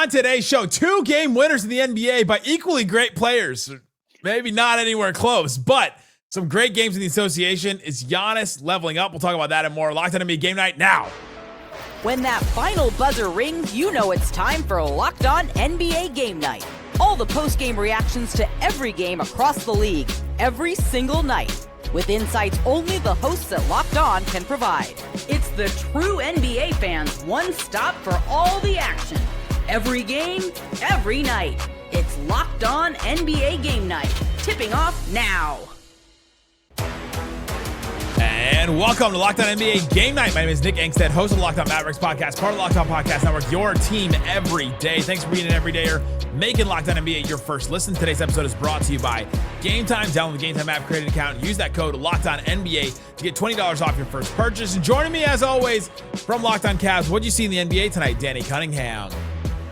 On today's show, 2-game winners in the NBA by equally great players. Maybe not anywhere close, but some great games in the association. Is Giannis leveling up? We'll talk about that and more. Locked On NBA Game Night now. When that final buzzer rings, you know it's time for Locked On NBA Game Night. All the post-game reactions to every game across the league, every single night, with insights only the hosts at Locked On can provide. It's the true NBA fans' one stop for all the action. Every game, every night. It's Locked On NBA Game Night. Tipping off now. And welcome to Locked On NBA Game Night. My name is Nick Angstadt, host of the Locked On Mavericks podcast, part of the Locked On Podcast Network, your team every day. Thanks for being an everydayer, making Locked On NBA your first listen. Today's episode is brought to you by Game Time. Download the Game Time app, create an account, and use that code Locked On NBA to get $20 off your first purchase. And joining me, as always, from Locked On Cavs, what'd you see in the NBA tonight, Danny Cunningham?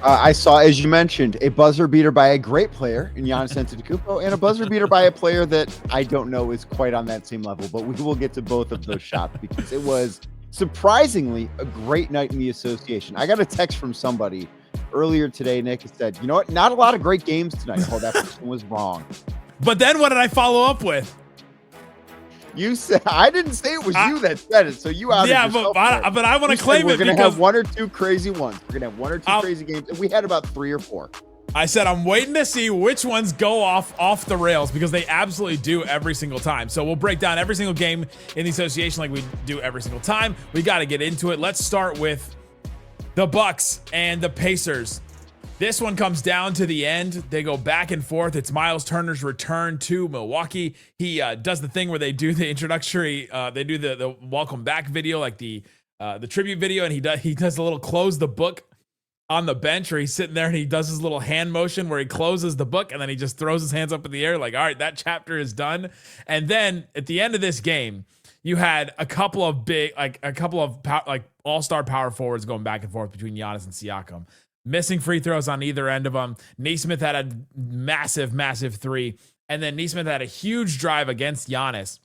I saw, as you mentioned, a buzzer beater by a great player in Giannis Antetokounmpo and a buzzer beater by a player that I don't know is quite on that same level, but we will get to both of those shots because it was surprisingly a great night in the association. I got a text from somebody earlier today, Nick, that said, you know what, not a lot of great games tonight. Oh, that person was wrong. But then what did I follow up with? You said, I didn't say it was you that said it, so you outed yourself. But I want to claim we're it gonna because have one or two crazy ones. We're gonna have one or two crazy games, and we had about 3 or 4. I said I'm waiting to see which ones go off the rails because they absolutely do every single time. So we'll break down every single game in the association like we do every single time. We got to get into it. Let's start with the Bucks and the Pacers. This one comes down to the end. They go back and forth. It's Miles Turner's return to Milwaukee. He does the thing where they do the introductory, they do the welcome back video, like the tribute video, and he does a little close the book on the bench, where he's sitting there and he does his little hand motion where he closes the book and then he just throws his hands up in the air like, all right, that chapter is done. And then at the end of this game, you had a couple of all-star power forwards going back and forth between Giannis and Siakam. Missing free throws on either end of them. Nesmith had a massive three. And then Nesmith had a huge drive against Giannis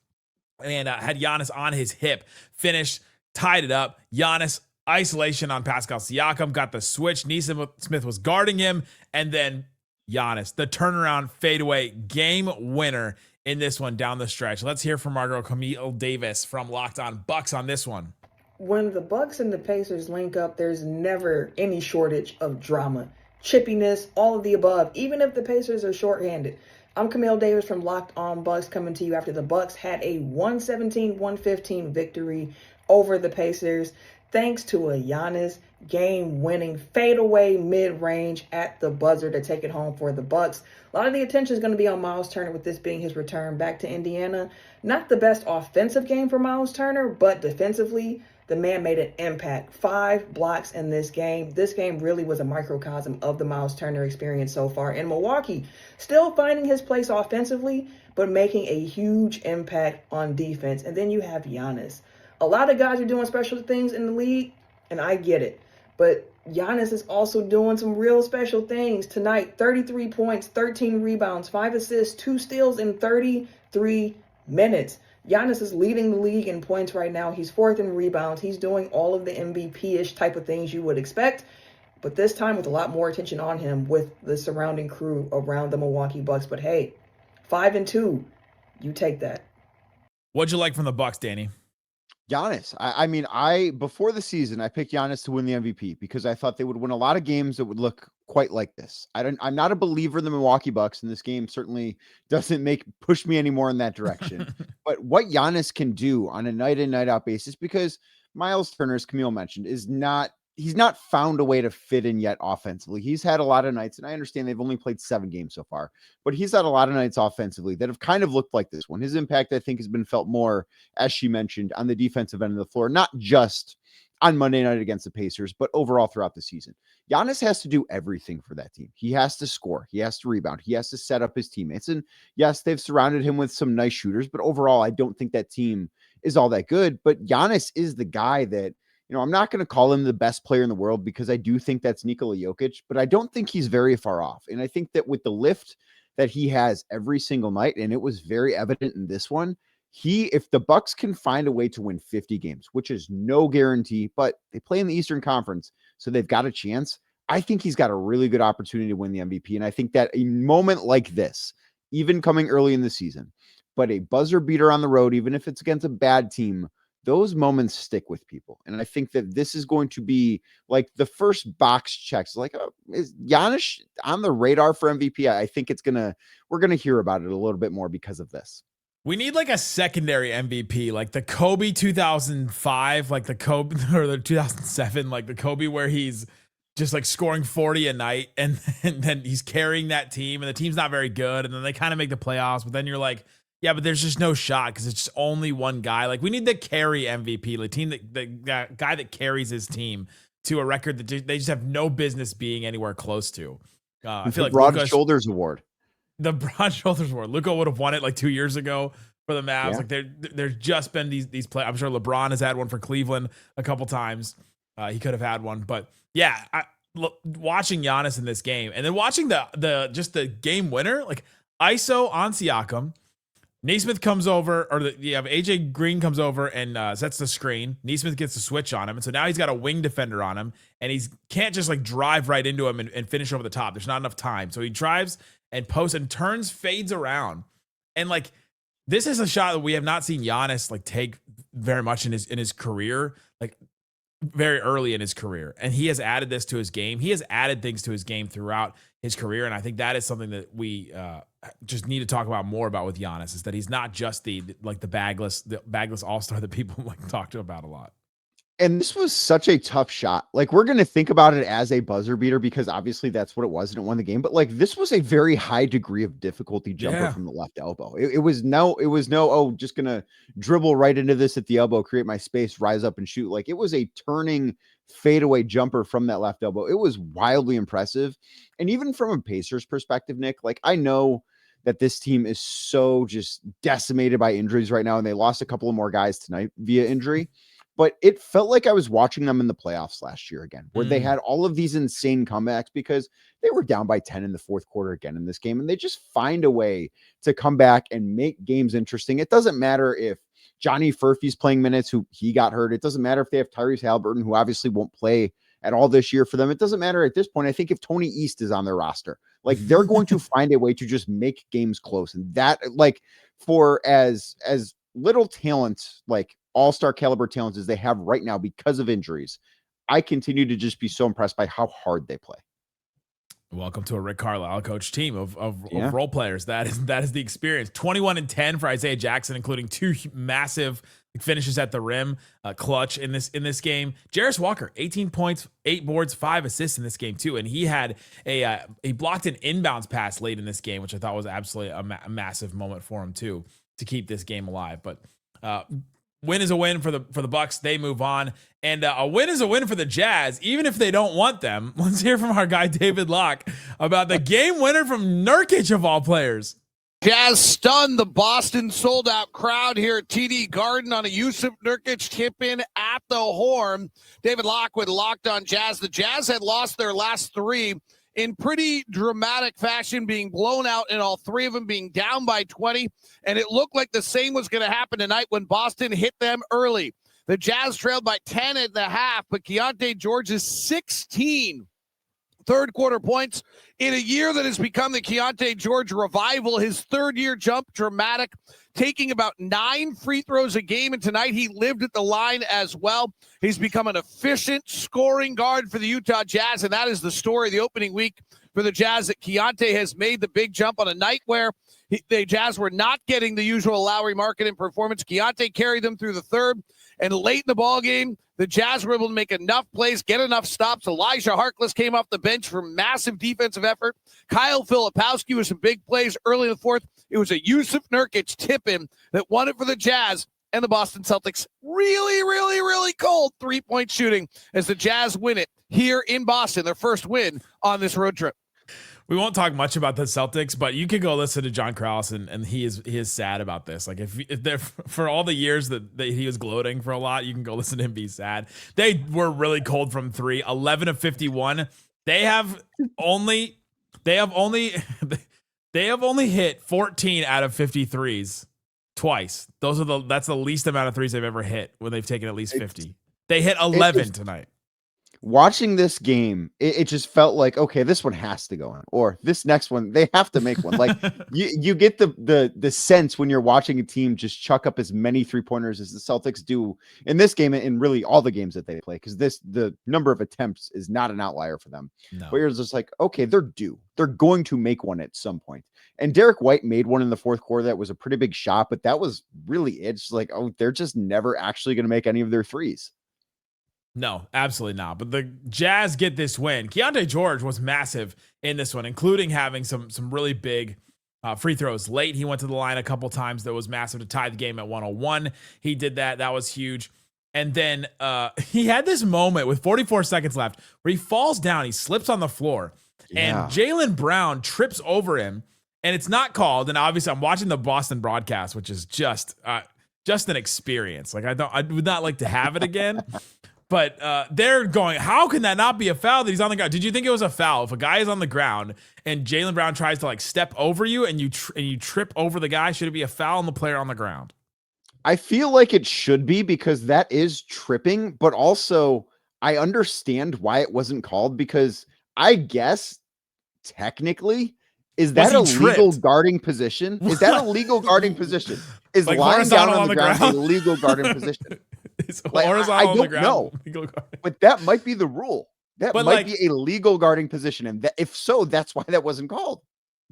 and had Giannis on his hip. Finished, tied it up. Giannis, isolation on Pascal Siakam, got the switch. Nesmith was guarding him. And then Giannis, the turnaround fadeaway game winner in this one down the stretch. Let's hear from our girl Camille Davis from Locked On Bucks on this one. When the Bucks and the Pacers link up, there's never any shortage of drama, chippiness, all of the above, even if the Pacers are shorthanded. I'm Camille Davis from Locked On Bucks, coming to you after the Bucks had a 117-115 victory over the Pacers, thanks to a Giannis game-winning fadeaway mid-range at the buzzer to take it home for the Bucks. A lot of the attention is going to be on Miles Turner, with this being his return back to Indiana. Not the best offensive game for Miles Turner, but defensively, the man made an impact. 5 blocks in this game. This game really was a microcosm of the Miles Turner experience so far. And Milwaukee still finding his place offensively, but making a huge impact on defense. And then you have Giannis. A lot of guys are doing special things in the league, and I get it. But Giannis is also doing some real special things tonight. 33 points, 13 rebounds, 5 assists, 2 steals in 33 minutes. Giannis is leading the league in points right now. He's 4th in rebounds. He's doing all of the MVP-ish type of things you would expect, but this time with a lot more attention on him with the surrounding crew around the Milwaukee Bucks. But hey, 5-2, you take that. What'd you like from the Bucks, Danny? Giannis. Before the season, I picked Giannis to win the MVP because I thought they would win a lot of games that would look quite like this. I'm not a believer in the Milwaukee Bucks, and this game certainly doesn't push me anymore in that direction. But what Giannis can do on a night in, night out basis, because Miles Turner, as Camille mentioned, he's not found a way to fit in yet offensively. He's had a lot of nights, and I understand they've only played 7 games so far, but he's had a lot of nights offensively that have kind of looked like this one. His impact, I think, has been felt more, as she mentioned, on the defensive end of the floor, not just on Monday night against the Pacers, but overall throughout the season. Giannis has to do everything for that team. He has to score. He has to rebound. He has to set up his teammates. And yes, they've surrounded him with some nice shooters, but overall, I don't think that team is all that good. But Giannis is the guy that, I'm not going to call him the best player in the world because I do think that's Nikola Jokic, but I don't think he's very far off. And I think that with the lift that he has every single night, and it was very evident in this one, if the Bucks can find a way to win 50 games, which is no guarantee, but they play in the Eastern Conference, so they've got a chance. I think he's got a really good opportunity to win the MVP. And I think that a moment like this, even coming early in the season, but a buzzer beater on the road, even if it's against a bad team, those moments stick with people. And I think that this is going to be like the first box checks. Like, is Giannis on the radar for MVP? I think we're going to hear about it a little bit more because of this. We need like a secondary MVP, like the Kobe 2005, like the Kobe or the 2007, like the Kobe where he's just like scoring 40 a night and then he's carrying that team and the team's not very good. And then they kind of make the playoffs, but then you're like, yeah, but there's just no shot because it's just only one guy. Like we need the carry MVP, the team the guy that carries his team to a record that they just have no business being anywhere close to. I feel like Broad Shoulders Award. The Broad Shoulders Award. Luka would have won it like 2 years ago for the Mavs. Yeah. Like there's just been these play. I'm sure LeBron has had one for Cleveland a couple times. He could have had one, but yeah, watching Giannis in this game and then watching the game winner, like ISO on Siakam. Naismith comes over, or AJ Green comes over and sets the screen. Naismith gets the switch on him, and so now he's got a wing defender on him, and he can't just like drive right into him and finish over the top. There's not enough time, so he drives and posts and turns, fades around, and like this is a shot that we have not seen Giannis like take very much in his career, like very early in his career, and he has added this to his game. He has added things to his game throughout his career, and I think that is something that we just need to talk about more about with Giannis, is that he's not just the bagless all-star that people like talk about a lot. And this was such a tough shot. Like we're going to think about it as a buzzer beater because obviously that's what it was and it won the game. But like this was a very high degree of difficulty jumper from the left elbow. It was no, just going to dribble right into this at the elbow, create my space, rise up and shoot. Like it was a turning fadeaway jumper from that left elbow. It was wildly impressive. And even from a Pacers perspective, Nick, like I know that this team is so just decimated by injuries right now. And they lost a couple of more guys tonight via injury. But it felt like I was watching them in the playoffs last year again, where they had all of these insane comebacks because they were down by 10 in the fourth quarter again in this game. And they just find a way to come back and make games interesting. It doesn't matter if Johnny Furphy's playing minutes, who he got hurt. It doesn't matter if they have Tyrese Halliburton, who obviously won't play at all this year for them. It doesn't matter at this point. I think if Tony East is on their roster, like they're going to find a way to just make games close. And that, like, for as little talent, like all-star caliber talents as they have right now because of injuries, I continue to just be so impressed by how hard they play. Welcome to a Rick Carlisle coach team of role players. That is the experience. 21-10 for Isaiah Jackson, including 2 massive finishes at the rim, clutch in this game. Jarris Walker, 18 points, 8 boards, 5 assists in this game too, and he had he blocked an inbounds pass late in this game, which I thought was absolutely a massive moment for him too to keep this game alive. But win is a win for the Bucks. They move on, and a win is a win for the Jazz, even if they don't want them. Let's hear from our guy David Locke about the game winner from Nurkic of all players. Jazz stunned the Boston sold-out crowd here at TD Garden on a Yusuf Nurkic tip-in at the horn. David Locke with Locked on Jazz. The Jazz had lost their last 3 in pretty dramatic fashion, being blown out in all 3 of them, being down by 20. And it looked like the same was going to happen tonight when Boston hit them early. The Jazz trailed by 10 at the half, but Keonte George's 16 third-quarter points in a year that has become the Keonte George revival. His 3rd-year jump, dramatic, taking about 9 free throws a game, and tonight he lived at the line as well. He's become an efficient scoring guard for the Utah Jazz, and that is the story of the opening week for the Jazz, that Keonte has made the big jump on a night where the Jazz were not getting the usual Lowry Markkanen performance. Keonte carried them through the 3rd, and late in the ball game, the Jazz were able to make enough plays, get enough stops. Elijah Harkless came off the bench for massive defensive effort. Kyle Filipowski with some big plays early in the 4th. It was a Yusuf Nurkic tip-in that won it for the Jazz, and the Boston Celtics really, really, really cold 3-point shooting as the Jazz win it here in Boston, their first win on this road trip. We won't talk much about the Celtics, but you can go listen to John Krause, and he is sad about this. Like if they're, for all the years that he was gloating for a lot, you can go listen to him be sad. They were really cold from 3, 11 of 51. They have only hit 14 out of 53s twice. That's the least amount of threes they've ever hit when they've taken at least 50. They hit 11 tonight. watching this game, it just felt like, okay, this one has to go in, or this next one, they have to make one. Like you get the sense when you're watching a team just chuck up as many 3-pointers as the Celtics do in this game and really all the games that they play. Cause the number of attempts is not an outlier for them, but you're just like, okay, they're due. They're going to make one at some point. And Derek White made one in the fourth quarter. That was a pretty big shot, but that was really it. It's like, oh, they're just never actually going to make any of their threes. No, absolutely not. But the Jazz get this win. Keonte George was massive in this one, including having some really big free throws late. He went to the line a couple times. That was massive to tie the game at 101. He did that. That was huge. And then he had this moment with 44 seconds left where he falls down. He slips on the floor. And Jaylen Brown trips over him. And it's not called. And obviously, I'm watching the Boston broadcast, which is just an experience. Like I would not like to have it again. But they're going, how can that not be a foul that he's on the ground? Did you think it was a foul if a guy is on the ground and Jaylen Brown tries to like step over you and you trip over the guy? Should it be a foul on the player on the ground? I feel like it should be because that is tripping, but also I understand why it wasn't called because I guess technically, is that a legal guarding position? Is that a legal guarding position? Is like lying down on the ground a legal guarding position? Like, I don't know, but that might be the rule. That might be a legal guarding position, and if so, that's why that wasn't called.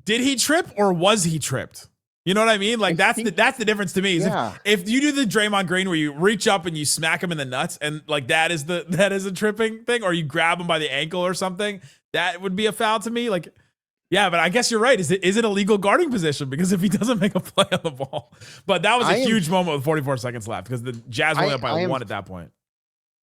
Did he trip or was he tripped? You know what I mean? Like that's the difference to me. Is if you do the Draymond Green where you reach up and you smack him in the nuts, and like that is a tripping thing, or you grab him by the ankle or something, that would be a foul to me. Like, yeah, but I guess you're right. Is it a legal guarding position? Because if he doesn't make a play on the ball, but that was a huge moment with 44 seconds left because the Jazz went up by 1 at that point.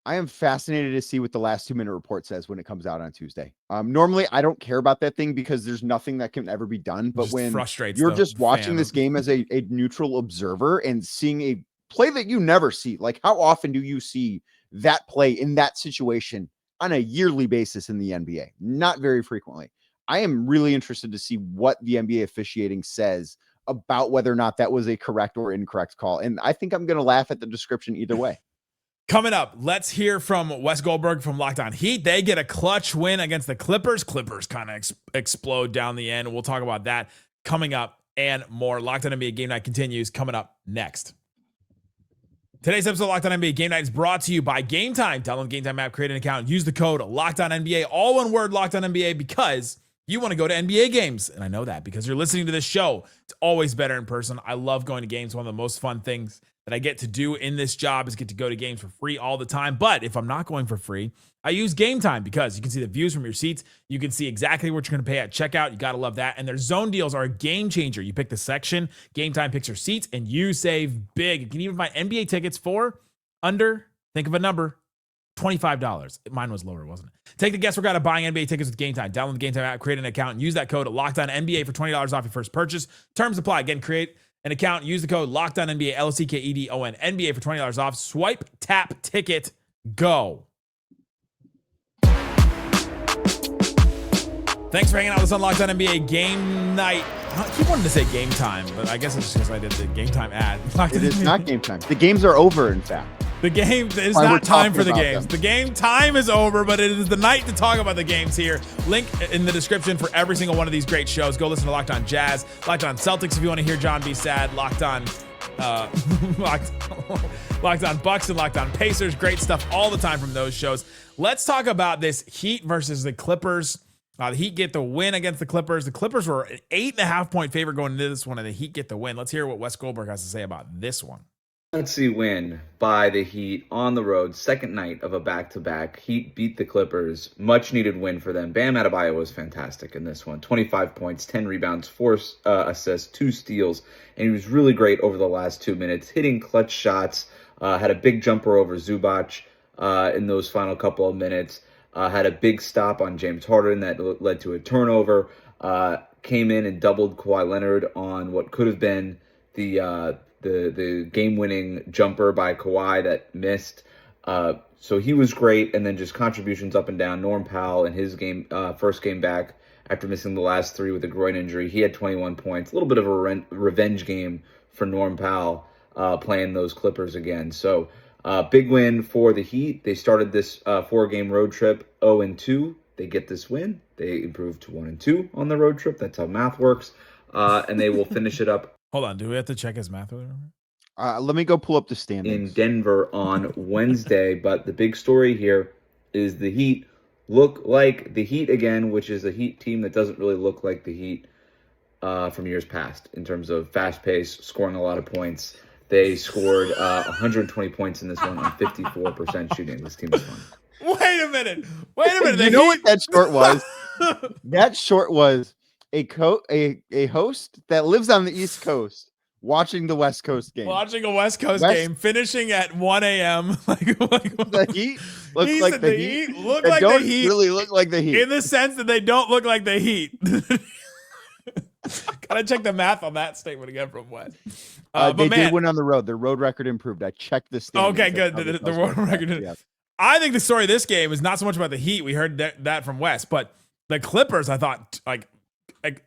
I am fascinated to see what the last 2-minute report says when it comes out on Tuesday. Normally, I don't care about that thing because there's nothing that can ever be done. But when you're just watching this game as a neutral observer and seeing a play that you never see, like how often do you see that play in that situation on a yearly basis in the NBA? Not very frequently. I am really interested to see what the NBA officiating says about whether or not that was a correct or incorrect call. And I think I'm going to laugh at the description either way. Coming up, let's hear from Wes Goldberg from Locked On Heat. They get a clutch win against the Clippers. Clippers kind of explode down the end. We'll talk about that coming up and more. Locked On NBA Game Night continues coming up next. Today's episode of Locked On NBA Game Night is brought to you by Game Time. Download the Game Time app, create an account, use the code Locked On NBA, all one word, Locked On NBA, because you want to go to NBA games. And I know that because you're listening to this show. It's always better in person. I love going to games. One of the most fun things that I get to do in this job is get to go to games for free all the time. But if I'm not going for free, I use Game Time because you can see the views from your seats. You can see exactly what you're going to pay at checkout. You got to love that. And their zone deals are a game changer. You pick the section, Game Time picks your seats, and you save big. You can even find NBA tickets for under, think of a number, $25. Mine was lower, wasn't it? Take the guesswork out of buying NBA tickets with Game Time. Download the Game Time app, create an account, and use that code LOCKEDONNBA for $20 off your first purchase. Terms apply. Again, create an account, use the code LOCKEDONNBA, LOCKEDON, NBA for $20 off. Swipe, tap, ticket, go. Thanks for hanging out with us on Locked On NBA Game Night. I keep wanting to say Game Time, but I guess it's just because I did the Game Time ad. It is not Game Time. The games are over, in fact. The game is not time for the games. The game time is over, but it is the night to talk about the games here. Link in the description for every single one of these great shows. Go listen to Locked On Jazz, Locked On Celtics if you want to hear John be sad, Locked On Locked On Bucks and Locked On Pacers. Great stuff all the time from those shows. Let's talk about this Heat versus the Clippers. The Heat get the win against the Clippers. The Clippers were an 8.5-point favorite going into this one, and the Heat get the win. Let's hear what Wes Goldberg has to say about this one. Let's see, win by the Heat on the road, second night of a back-to-back. Heat beat the Clippers. Much-needed win for them. Bam Adebayo was fantastic in this one. 25 points, 10 rebounds, 4 assists, 2 steals, and he was really great over the last 2 minutes, hitting clutch shots, had a big jumper over Zubac in those final couple of minutes, had a big stop on James Harden that led to a turnover, came in and doubled Kawhi Leonard on what could have been the game-winning jumper by Kawhi that missed. So he was great, and then just contributions up and down. Norm Powell in his first game back after missing the last 3 with a groin injury, he had 21 points. A little bit of a revenge game for Norm Powell playing those Clippers again. So Big win for the Heat. They started this 4-game road trip 0-2. They get this win. They improve to 1-2 on the road trip. That's how math works. And they will finish it up. Hold on. Do we have to check his math? Let me go pull up the standings. In Denver on Wednesday. But the big story here is the Heat look like the Heat again, which is a Heat team that doesn't really look like the Heat from years past in terms of fast pace, scoring a lot of points. They scored 120 points in this one on 54% shooting. This team is fun. Wait a minute. You know what that short was? That short was a host that lives on the East Coast watching the West Coast game. Watching a West Coast game, finishing at 1 a.m. The Heat look like the Heat. Look like the Heat. Really look like the Heat. In the sense that they don't look like the Heat. Gotta check the math on that statement again from Wes. They did win on the road. Their road record improved. I checked the standings. Okay, good. The road record. Yeah. I think the story of this game is not so much about the Heat. We heard that from Wes, but the Clippers, I thought, like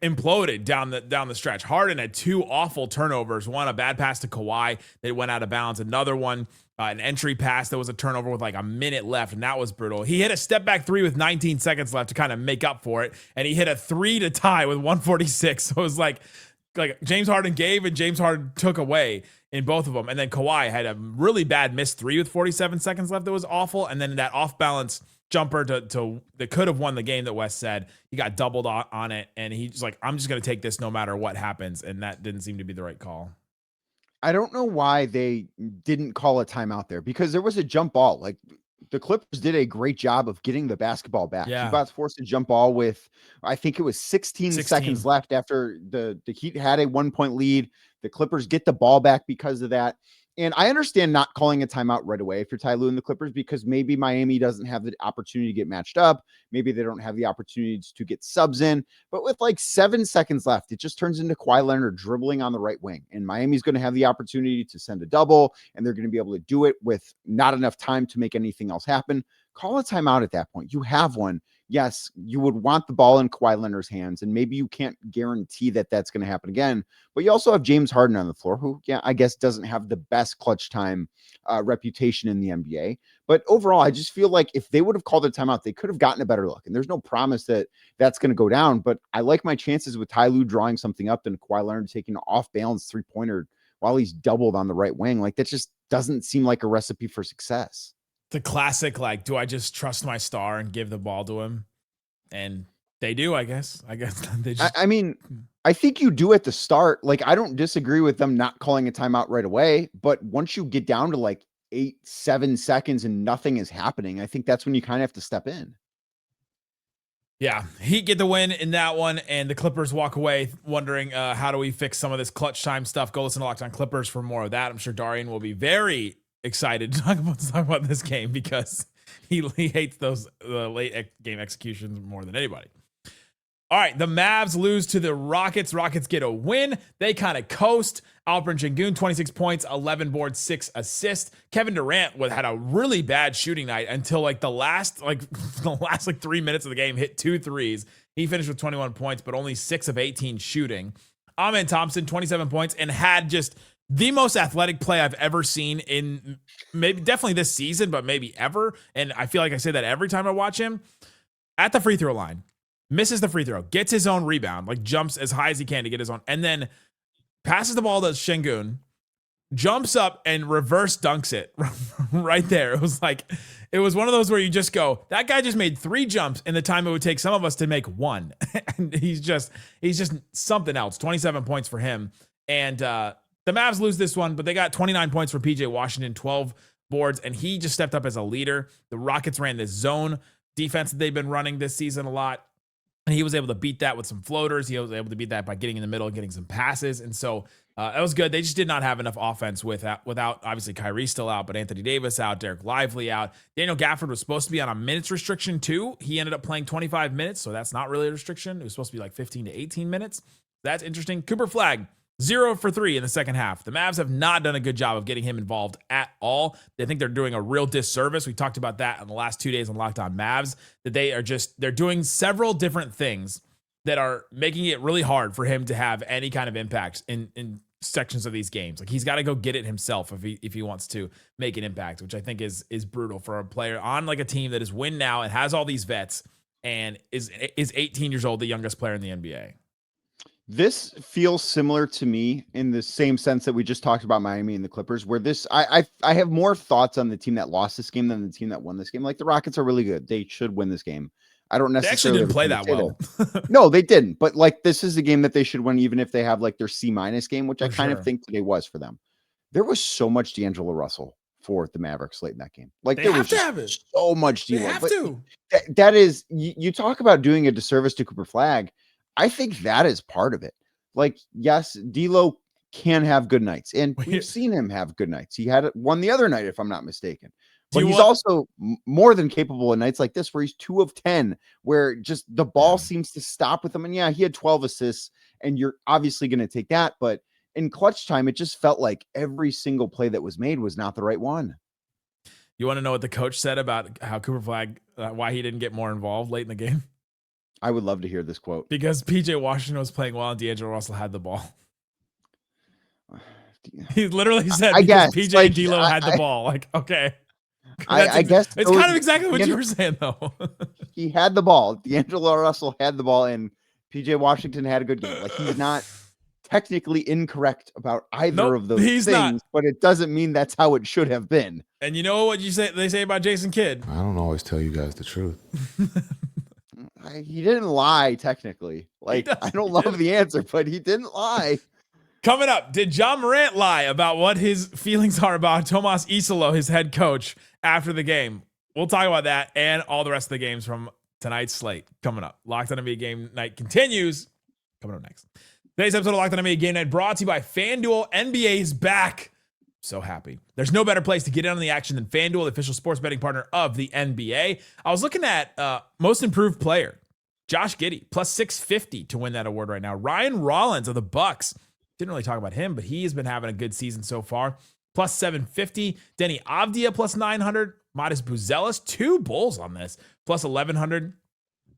imploded down the stretch. Harden had 2 awful turnovers. One, a bad pass to Kawhi that went out of bounds. Another one, an entry pass that was a turnover with like a minute left, and that was brutal. He hit a step back 3 with 19 seconds left to kind of make up for it, and he hit a 3 to tie with 146. So it was like James Harden gave and James Harden took away in both of them. And then Kawhi had a really bad missed 3 with 47 seconds left that was awful, and then that off balance jumper to that could have won the game that Wes said. He got doubled on it, and he's like, I'm just going to take this no matter what happens, and that didn't seem to be the right call. I don't know why they didn't call a timeout there, because there was a jump ball. Like, the Clippers did a great job of getting the basketball back. Yeah. Zubac's forced a jump ball with, I think it was 16 seconds left after the Heat had a 1-point lead. The Clippers get the ball back because of that. And I understand not calling a timeout right away if you're Ty Lue and the Clippers, because maybe Miami doesn't have the opportunity to get matched up. Maybe they don't have the opportunities to get subs in. But with like 7 seconds left, it just turns into Kawhi Leonard dribbling on the right wing. And Miami's going to have the opportunity to send a double, and they're going to be able to do it with not enough time to make anything else happen. Call a timeout at that point. You have one. Yes, you would want the ball in Kawhi Leonard's hands, and maybe you can't guarantee that that's going to happen again. But you also have James Harden on the floor, who, I guess doesn't have the best clutch time reputation in the NBA. But overall, I just feel like if they would have called a timeout, they could have gotten a better look. And there's no promise that that's going to go down. But I like my chances with Ty Lue drawing something up than Kawhi Leonard taking an off-balance 3-pointer while he's doubled on the right wing. Like, that just doesn't seem like a recipe for success. The classic, like, do I just trust my star and give the ball to him? And they do, I guess. They just... I mean, I think you do at the start. Like, I don't disagree with them not calling a timeout right away. But once you get down to like 8-7 seconds and nothing is happening, I think that's when you kind of have to step in. Yeah, Heat get the win in that one, and the Clippers walk away wondering how do we fix some of this clutch time stuff. Go listen to Locked On Clippers for more of that. I'm sure Darian will be very excited to talk about this game, because he hates those late game executions more than anybody. All right, the Mavs lose to the Rockets. Rockets get a win. They kind of coast. Alperen Sengun, 26 points, 11 boards, 6 assists. Kevin Durant had a really bad shooting night until the last 3 minutes of the game, hit 2 threes. He finished with 21 points, but only 6 of 18 shooting. Amen Thompson, 27 points, and had just the most athletic play I've ever seen in definitely this season, but maybe ever. And I feel like I say that every time I watch him. At the free throw line, misses the free throw, gets his own rebound, jumps as high as he can to get his own, and then passes the ball to Sengun, jumps up and reverse dunks it right there. It was one of those where you just go, that guy just made 3 jumps in the time it would take some of us to make 1. And he's just something else. 27 points for him. And the Mavs lose this one, but they got 29 points for PJ Washington, 12 boards, and he just stepped up as a leader. The Rockets ran this zone defense that they've been running this season a lot, and he was able to beat that with some floaters. He was able to beat that by getting in the middle and getting some passes, and so that was good. They just did not have enough offense without obviously Kyrie still out, but Anthony Davis out, Derek Lively out. Daniel Gafford was supposed to be on a minutes restriction too. He ended up playing 25 minutes, so that's not really a restriction. It was supposed to be 15 to 18 minutes. That's interesting. Cooper Flagg, 0 for 3 in the second half. The Mavs have not done a good job of getting him involved at all. I think they're doing a real disservice. We talked about that in the last 2 days on Locked On Mavs, that they're doing several different things that are making it really hard for him to have any kind of impact in sections of these games. Like he's got to go get it himself if he wants to make an impact, which I think is brutal for a player on like a team that is win now and has all these vets and is 18 years old, the youngest player in the NBA. This feels similar to me in the same sense that we just talked about Miami and the Clippers, where I have more thoughts on the team that lost this game than the team that won this game. Like the Rockets are really good. They should win this game. I don't necessarily they actually didn't play that well. No, they didn't. But like, this is a game that they should win, even if they have like their C- game, which I kind of think today was for them. There was so much D'Angelo Russell for the Mavericks late in that game. Like there was so much They have to. That is, you talk about doing a disservice to Cooper Flagg. I think that is part of it. Like, yes, D'Lo can have good nights, and we've seen him have good nights. He had one the other night, if I'm not mistaken. But he's also more than capable of nights like this, where he's 2 of 10, where just the ball seems to stop with him. And yeah, he had 12 assists, and you're obviously going to take that. But in clutch time, it just felt like every single play that was made was not the right one. You want to know what the coach said about how Cooper Flagg, why he didn't get more involved late in the game? I would love to hear this quote. Because PJ Washington was playing well and D'Angelo Russell had the ball. He literally said, I guess PJ and D'Lo had the ball. Like, okay. I guess it's kind of exactly what you were saying, though. He had the ball. D'Angelo Russell had the ball, and PJ Washington had a good game. Like, he's not technically incorrect about either of those things, but it doesn't mean that's how it should have been. And you know what they say about Jason Kidd? I don't always tell you guys the truth. He didn't lie, technically. Like, I don't love the answer, but he didn't lie. Coming up, did Ja Morant lie about what his feelings are about Tomas Isolo, his head coach, after the game? We'll talk about that and all the rest of the games from tonight's slate coming up. Locked on NBA Game Night continues. Coming up next. Today's episode of Locked on NBA Game Night brought to you by FanDuel. NBA is back. So happy. There's no better place to get in on the action than FanDuel, the official sports betting partner of the NBA. I was looking at most improved player, Josh Giddey, plus 650 to win that award right now. Ryan Rollins of the Bucks. Didn't really talk about him, but he has been having a good season so far. Plus 750. Denny Avdia plus 900. Modest Buzelis, 2 Bulls on this. Plus 1100.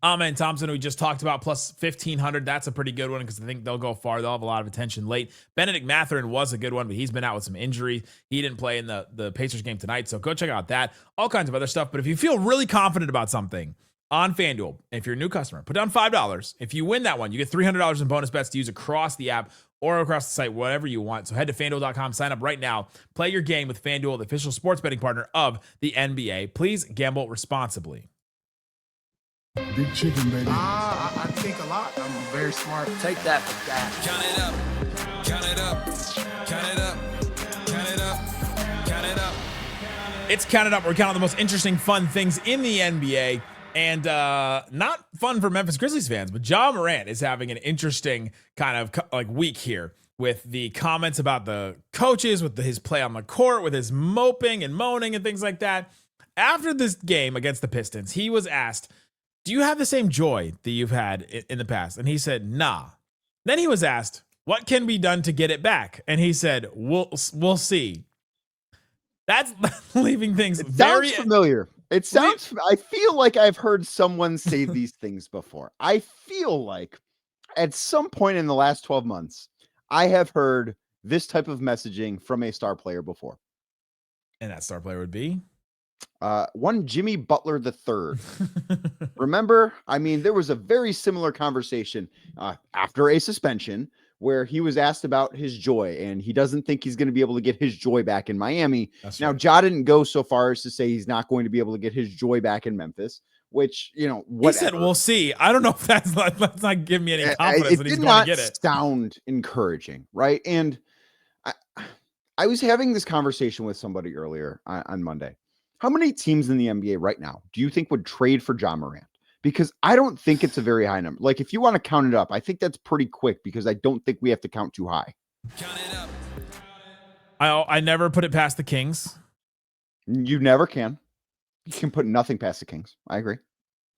Amen Thompson, who we just talked about, plus 1,500. That's a pretty good one because I think they'll go far. They'll have a lot of attention late. Benedict Mathurin was a good one, but he's been out with some injury. He didn't play in the Pacers game tonight, so go check out that. All kinds of other stuff. But if you feel really confident about something on FanDuel, if you're a new customer, put down $5. If you win that one, you get $300 in bonus bets to use across the app or across the site, whatever you want. So head to FanDuel.com, sign up right now. Play your game with FanDuel, the official sports betting partner of the NBA. Please gamble responsibly. Big chicken, baby. I think a lot. I'm very smart. Take that for that. Count it up. Count it up. Count it up. Count it up. Count it up. It's Counted Up. We're counting the most interesting, fun things in the NBA. And not fun for Memphis Grizzlies fans, but Ja Morant is having an interesting kind of like week here with the comments about the coaches, with his play on the court, with his moping and moaning and things like that. After this game against the Pistons, he was asked, do you have the same joy that you've had in the past? And he said, nah. Then he was asked, what can be done to get it back? And he said, we'll see. That's leaving things very familiar. It sounds, I feel like I've heard someone say these things before. I feel like at some point in the last 12 months, I have heard this type of messaging from a star player before. And that star player would be? One Jimmy Butler III. Remember? I mean, there was a very similar conversation after a suspension where he was asked about his joy, and he doesn't think he's going to be able to get his joy back in Miami. That's now, right. Ja didn't go so far as to say he's not going to be able to get his joy back in Memphis, which, you know, whatever. He said, we'll see. I don't know if that's not giving me any confidence that he's going to get it. It did not sound encouraging, right? And I was having this conversation with somebody earlier on Monday. How many teams in the NBA right now do you think would trade for Ja Morant? Because I don't think it's a very high number. Like, if you want to count it up, I think that's pretty quick because I don't think we have to count too high. Count it up. I never put it past the Kings. You never can. You can put nothing past the Kings. I agree.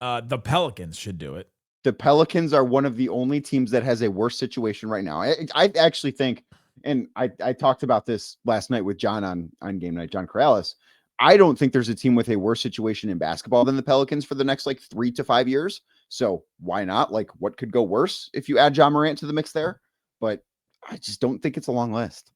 The Pelicans should do it. The Pelicans are one of the only teams that has a worse situation right now. I actually think, and I talked about this last night with John on Game Night, John Corrales. I don't think there's a team with a worse situation in basketball than the Pelicans for the next 3 to 5 years. So why not? Like, what could go worse if you add Ja Morant to the mix there? But I just don't think it's a long list.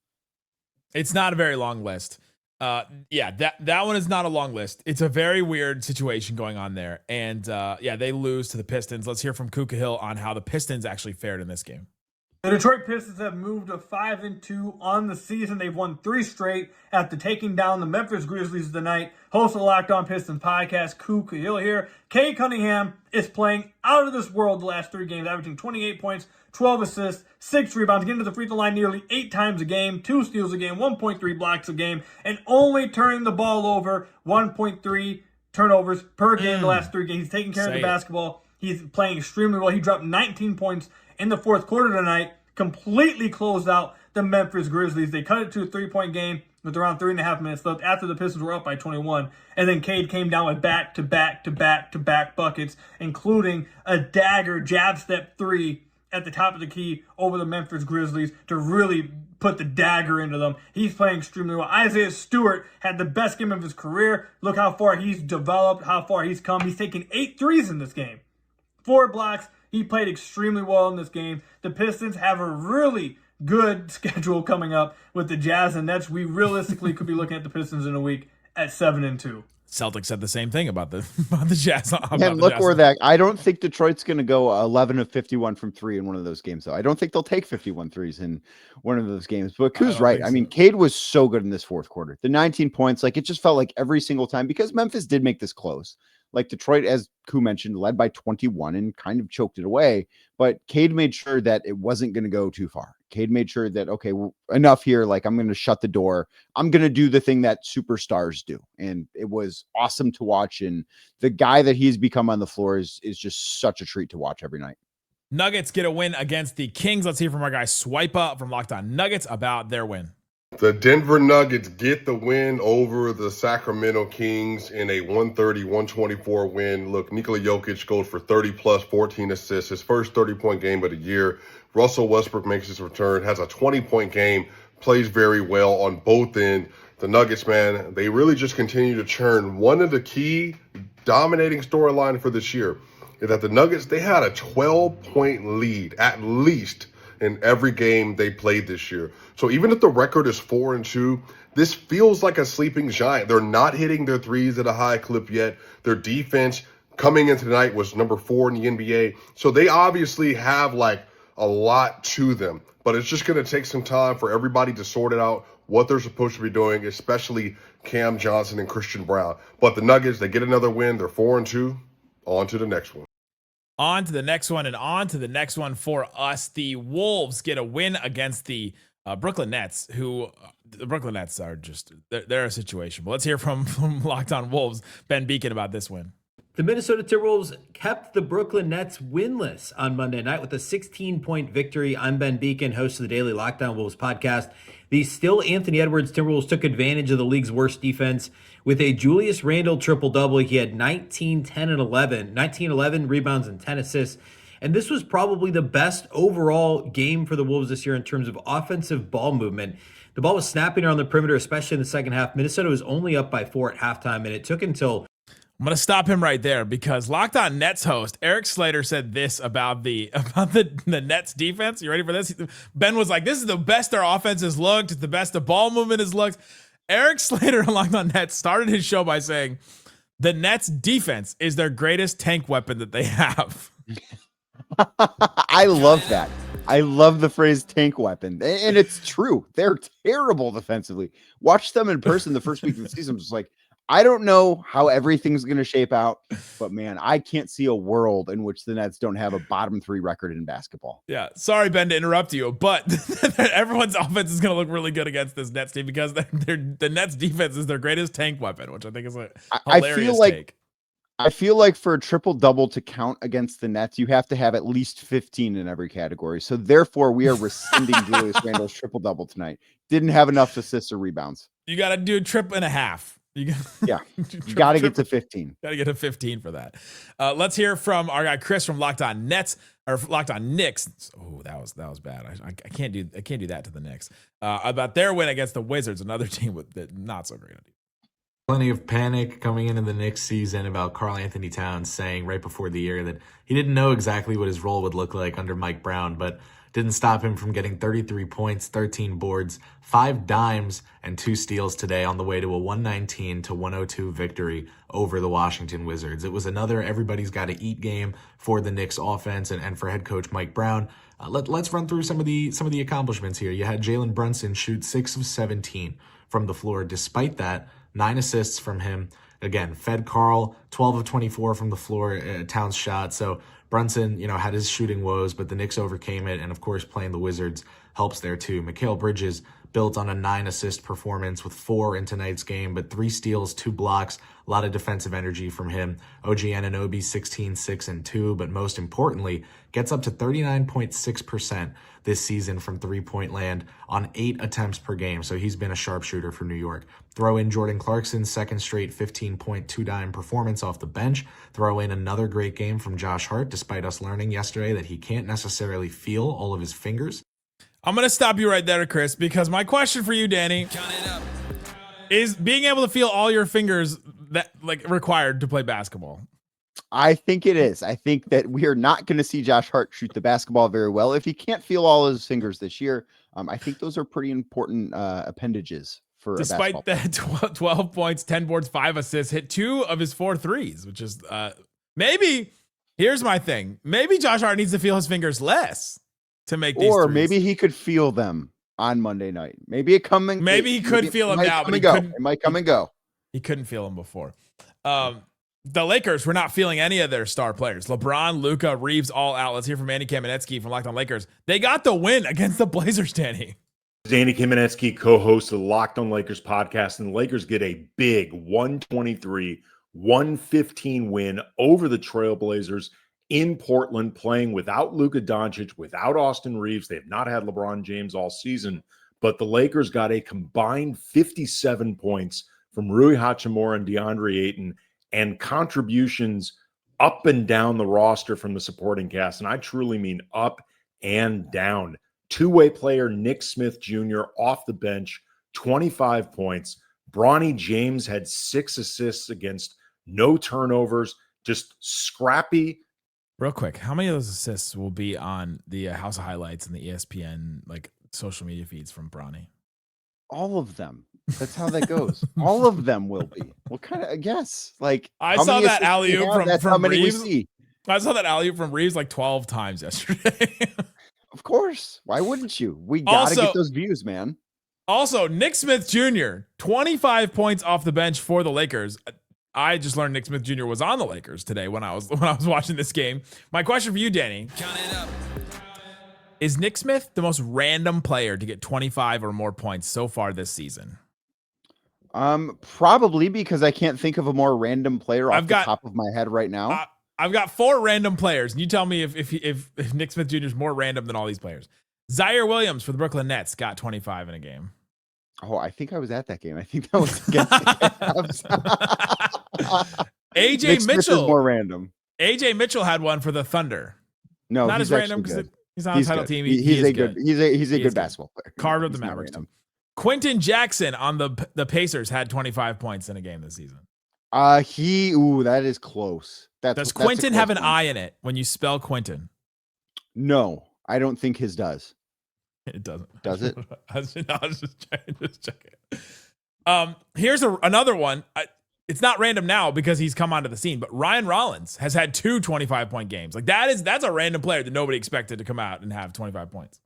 It's not a very long list. Yeah, that one is not a long list. It's a very weird situation going on there. And yeah, they lose to the Pistons. Let's hear from Kuka Hill on how the Pistons actually fared in this game. The Detroit Pistons have moved to 5-2 on the season. They've won 3 straight after taking down the Memphis Grizzlies tonight. Host of the Locked On Pistons podcast, Kuka Hill here. Keonte Cunningham is playing out of this world the last 3 games, averaging 28 points, 12 assists, 6 rebounds, getting to the free throw line nearly 8 times a game, 2 steals a game, 1.3 blocks a game, and only turning the ball over 1.3 turnovers per game the last 3 games. He's taking care of the basketball. He's playing extremely well. He dropped 19 points in the fourth quarter tonight, completely closed out the Memphis Grizzlies. They cut it to a 3-point game with around 3.5 minutes left after the Pistons were up by 21. And then Cade came down with back-to-back buckets, including a dagger jab step 3 at the top of the key over the Memphis Grizzlies to really put the dagger into them. He's playing extremely well. Isaiah Stewart had the best game of his career. Look how far he's developed, how far he's come. He's taken 8 threes in this game. 4 blocks. He played extremely well in this game. The Pistons have a really good schedule coming up with the Jazz and Nets. We realistically could be looking at the Pistons in a week at 7-2. Celtics said the same thing about the Jazz. And look where that. I don't think Detroit's going to go 11 of 51 from 3 in one of those games, though. I don't think they'll take 51 threes in one of those games. But Ku's right. I mean, Cade was so good in this fourth quarter. The 19 points, like it just felt like every single time, because Memphis did make this close. Like Detroit, as Ku mentioned, led by 21 and kind of choked it away. But Cade made sure that it wasn't going to go too far. Cade made sure that, okay, enough here. Like, I'm going to shut the door. I'm going to do the thing that superstars do. And it was awesome to watch. And the guy that he's become on the floor is just such a treat to watch every night. Nuggets get a win against the Kings. Let's hear from our guy Swipa from Locked On Nuggets about their win. The Denver Nuggets get the win over the Sacramento Kings in a 130-124 win. Look, Nikola Jokic goes for 30-plus, 14 assists, his first 30-point game of the year. Russell Westbrook makes his return, has a 20-point game, plays very well on both ends. The Nuggets, man, they really just continue to churn. One of the key dominating storyline for this year is that the Nuggets, they had a 12-point lead at least in every game they played this year. So even if the record is 4-2, this feels like a sleeping giant. They're not hitting their threes at a high clip yet. Their defense coming into tonight was number 4 in the NBA. So they obviously have like a lot to them, but it's just going to take some time for everybody to sort it out what they're supposed to be doing, especially Cam Johnson and Christian Brown. But the Nuggets, they get another win. They're 4-2. On to the next one. On to the next one, and on to the next one for us. The Wolves get a win against the Brooklyn Nets, who the Brooklyn Nets are just, they're a situation. But let's hear from Locked On Wolves, Ben Beacon, about this win. The Minnesota Timberwolves kept the Brooklyn Nets winless on Monday night with a 16-point victory. I'm Ben Beacon, host of the daily Locked On Wolves podcast. The still Anthony Edwards Timberwolves took advantage of the league's worst defense with a Julius Randle triple-double. He had 19, 10, and 11. 19, 11 rebounds and 10 assists. And this was probably the best overall game for the Wolves this year in terms of offensive ball movement. The ball was snapping around the perimeter, especially in the second half. Minnesota was only up by 4 at halftime, and it took until... I'm going to stop him right there because Locked On Nets host Eric Slater said this about the Nets defense. You ready for this? Ben was like, this is the best their offense has looked. It's the best the ball movement has looked. Eric Slater on Locked On Nets started his show by saying the Nets defense is their greatest tank weapon that they have. I love that. I love the phrase tank weapon. And it's true. They're terrible defensively. Watch them in person the first week of the season. I'm just like, I don't know how everything's going to shape out, but man, I can't see a world in which the Nets don't have a bottom 3 record in basketball. Yeah. Sorry, Ben, to interrupt you, but everyone's offense is going to look really good against this Nets team because the Nets defense is their greatest tank weapon, which I think is a hilarious take. I feel like for a triple-double to count against the Nets, you have to have at least 15 in every category. So therefore, we are rescinding Julius Randle's triple-double tonight. Didn't have enough assists or rebounds. You got to do a trip and a half. You got to get to 15. Got to get to 15 for that. Let's hear from our guy Chris from Locked On Nets or Locked On Knicks. Oh, that was bad. I can't do that to the Knicks. About their win against the Wizards, another team with not so great. Plenty of panic coming into the Knicks season about Karl Anthony Towns saying right before the year that he didn't know exactly what his role would look like under Mike Brown, but didn't stop him from getting 33 points, 13 boards, 5 dimes, and 2 steals today on the way to a 119-102 victory over the Washington Wizards. It was another everybody's got to eat game for the Knicks offense and for head coach Mike Brown. Let's run through some of the accomplishments here. You had Jalen Brunson shoot 6 of 17 from the floor. Despite that, 9 assists from him. Again, fed Karl 12 of 24 from the floor. Towns shot. So Brunson, had his shooting woes, but the Knicks overcame it. And of course, playing the Wizards helps there too. Mikal Bridges built on a 9-assist performance with 4 in tonight's game, but 3 steals, 2 blocks, a lot of defensive energy from him. OG Anunoby, 16, 6, and 2, but most importantly, gets up to 39.6% this season from three-point land on 8 attempts per game. So he's been a sharpshooter for New York. Throw in Jordan Clarkson's second straight 15.2 dime performance off the bench. Throw in another great game from Josh Hart, despite us learning yesterday that he can't necessarily feel all of his fingers. I'm going to stop you right there, Chris, because my question for you, Danny, is being able to feel all your fingers that required to play basketball? I think it is. I think that we are not going to see Josh Hart shoot the basketball very well if he can't feel all his fingers this year. I think those are pretty important appendages for despite that 12 points, 10 boards, 5 assists, hit 2 of his 4 threes, which is maybe. Here's my thing. Maybe Josh Hart needs to feel his fingers less to make these or threes. Maybe he could feel them on Monday night. Maybe he could feel them now, but it might come and go. He couldn't feel them before. The Lakers were not feeling any of their star players. LeBron, Luka, Reeves, all out. Let's hear from Andy Kamenetsky from Locked On Lakers. They got the win against the Blazers, Danny. Andy Kamenetsky, co-host of the Locked On Lakers podcast, and the Lakers get a big 123-115 win over the Trailblazers in Portland, playing without Luka Doncic, without Austin Reeves. They have not had LeBron James all season, but the Lakers got a combined 57 points from Rui Hachimura and DeAndre Ayton, and contributions up and down the roster from the supporting cast. And I truly mean up and down. Two-way player Nick Smith Jr. off the bench, 25 points. Bronny James had 6 assists against no turnovers, just scrappy. Real quick, how many of those assists will be on the House of Highlights and the ESPN social media feeds from Bronny? All of them. That's how that goes. All of them will be. What kind of, I guess, I saw that alley-oop from Reeves. I saw that alley-oop from Reeves 12 times yesterday. Of course. Why wouldn't you? We got to get those views, man. Also, Nick Smith Jr., 25 points off the bench for the Lakers. I just learned Nick Smith Jr. was on the Lakers today when I was watching this game. My question for you, Danny. Count it up. Is Nick Smith the most random player to get 25 or more points so far this season? Probably, because I can't think of a more random player off the top of my head right now. I've got 4 random players, and you tell me if Nick Smith Jr. is more random than all these players. Zaire Williams for the Brooklyn Nets got 25 in a game. Oh, I think I was at that game. I think that was against the Cavs. AJ Nick Smith Mitchell is more random. AJ Mitchell had one for the Thunder. No, not as random because he's on a title team. He's a good basketball player. Carved up the Mavericks too. Quentin Jackson on the Pacers had 25 points in a game this season. That is close. Does Quentin have an I in it when you spell Quentin? No, I don't think his does. It doesn't. Does it? I was just checking. Here's another one. It's not random now because he's come onto the scene, but Ryan Rollins has had 2 25-point games. That's a random player that nobody expected to come out and have 25 points.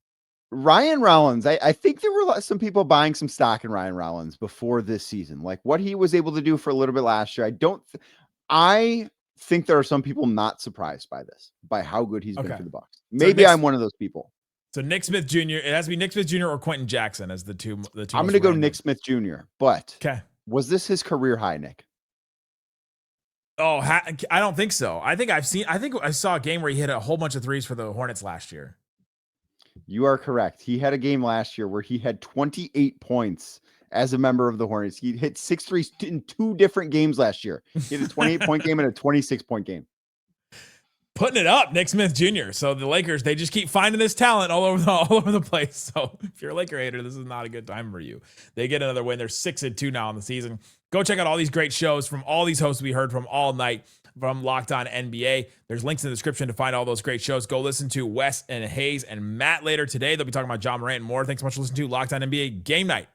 Ryan Rollins, I think there were some people buying some stock in Ryan Rollins before this season, like what he was able to do for a little bit last year. I think there are some people not surprised by how good he's been for the Bucks. Maybe I'm one of those people. So Nick Smith Jr. It has to be Nick Smith Jr. or Quentin Jackson as the two. I'm going to go Nick Smith Jr. But okay, was this his career high, Nick? Oh, I don't think so. I think I saw a game where he hit a whole bunch of threes for the Hornets last year. You are correct. He had a game last year where he had 28 points as a member of the Hornets. He hit 6 threes in 2 different games last year. He had a 28-point game and a 26-point game. putting it up, Nick Smith Jr. So the Lakers, they just keep finding this talent all over the place. So if you're a Laker hater, this is not a good time for you. They get another win. They're 6-2 now in the season. Go check out all these great shows from all these hosts we heard from all night from Locked On NBA. There's links in the description to find all those great shows. Go listen to Wes and Hayes and Matt later today. They'll be talking about Ja Morant and more. Thanks so much for listening to Locked On NBA Game Night